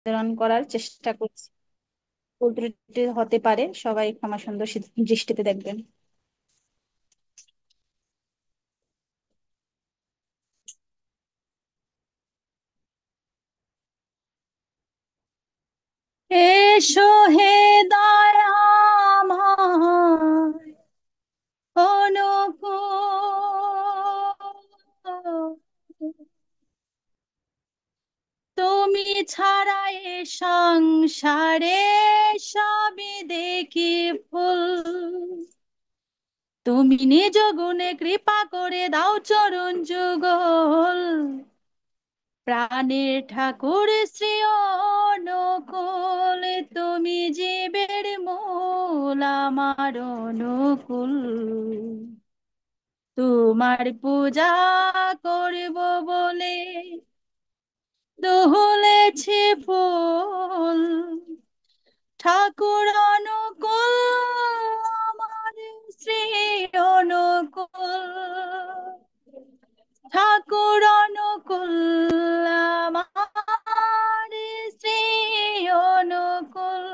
নির্ধারণ করার চেষ্টা করছি। ভুল ত্রুটি হতে পারে, সবাই ক্ষমা সুন্দর দৃষ্টিতে দেখবেন। এসো হে দয়াময় অনুকূল, তুমি ছাড়া এ সংসারে সবই দেখি ভুল। তুমি নিজ গুণে কৃপা করে দাও চরণ যুগল, প্রাণের ঠাকুর শ্রী অনুকূল। তুমি জীবের মূল আমার অনুকূল, তোমার পূজা করব বলে দোহলেছে ফুল। ঠাকুর অনুকূল আমার শ্রী অনুকূল, ঠাকুর অনুকূল আমার শ্রী অনুকূল।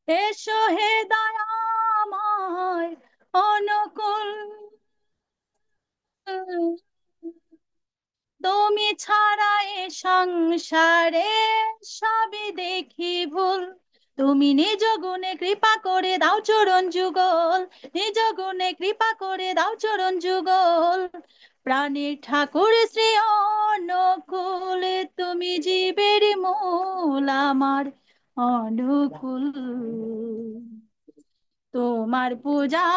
এসো হে দয়াময় অনুকূল, তুমি ছাড়া এ সংসারে সবই দেখি ভুল। তুমি নিজ গুণে কৃপা করে দাও চরণ যুগল, নিজ গুণে কৃপা করে দাও চরণ যুগল, প্রাণীর ঠাকুর শ্রী অনুকূল। তুমি জীবের মূল আমার অনুকূল, তোমার পূজা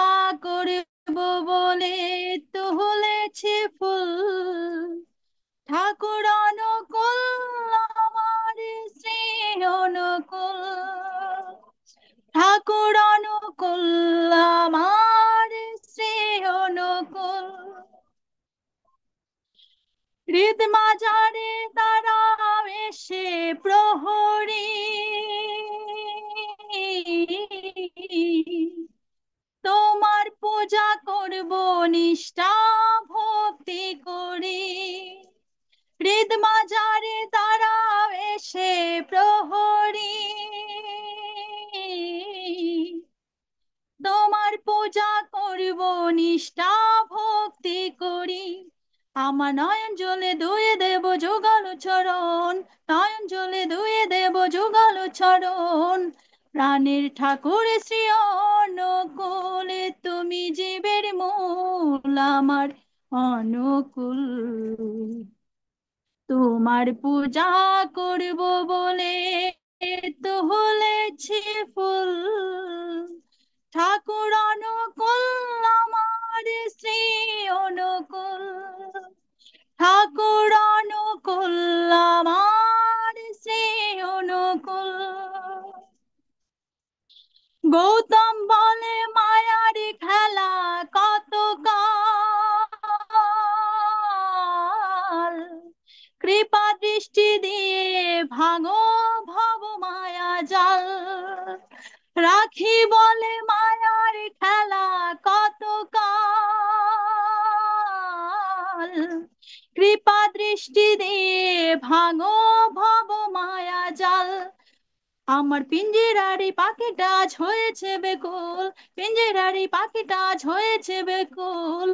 করব বলে তুলেছে ফুল। ঠাকুর অনুকূল আমার শ্রী অনুকূল, ঠাকুর অনুকূল আমার শ্রী অনুকূল। হৃদ মাজারে তারা এসে প্রহরী, তোমার পূজা করব নিষ্ঠা ভক্তি করি। হৃদ মাজারে তারা এসে প্রহরী, তোমার পূজা করব নিষ্ঠা ভক্তি করি। আমার নয়ন জলে ধুয়ে দেব যুগল চরণ, নয়ন জলে ধুয়ে দেব যুগল চরণ, প্রাণের ঠাকুর শ্রী অনুকূল। তুমি জীবের মূল আমার অনুকূল, তোমার পূজা করব বলে তো হলেছি ফুল। ঠাকুর অনুকূল আমার শ্রী অনুকূল, ঠাকুর অনুকূল আমার শ্রী অনুকূল। গৌতম বলে মায়ার খেলা কত কাল, কৃপা দৃষ্টি দিয়ে ভাঙো ভব মায়া জাল। রাখি বলে মায়ার খেলা কত কাল, কৃপা দৃষ্টি দিয়ে ভাঙো ভব মায়া জাল। আমার পিঞ্জিরারি পাখিটা আজ হয়েছে বেকুল, পিঞ্জিরারি পাখিটা আজ হয়েছে বেকুল,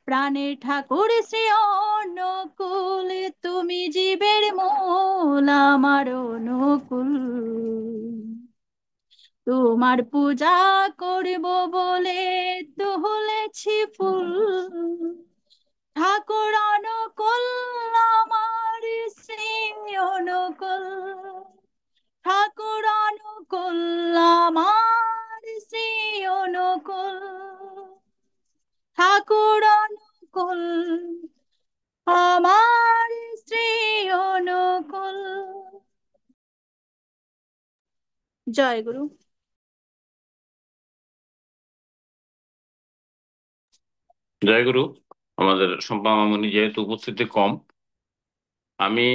প্রাণের ঠাকুর শ্রী অনুকূল। তুমি জীবের মূল আমার অনুকূল, তোমার পূজা করব বলে তুলেছি ফুল। ঠাকুর অনুকূল আমার শ্রী অনুকূল, ঠাকুর অনুকূল আমার শ্রী অনুকূল, ঠাকুর অনুকূল আমার শ্রী অনুকূল। জয় গুরু। জয়গুরু। আমাদের সম্পা মামুনি যেহেতু উপস্থিতি কম, আমি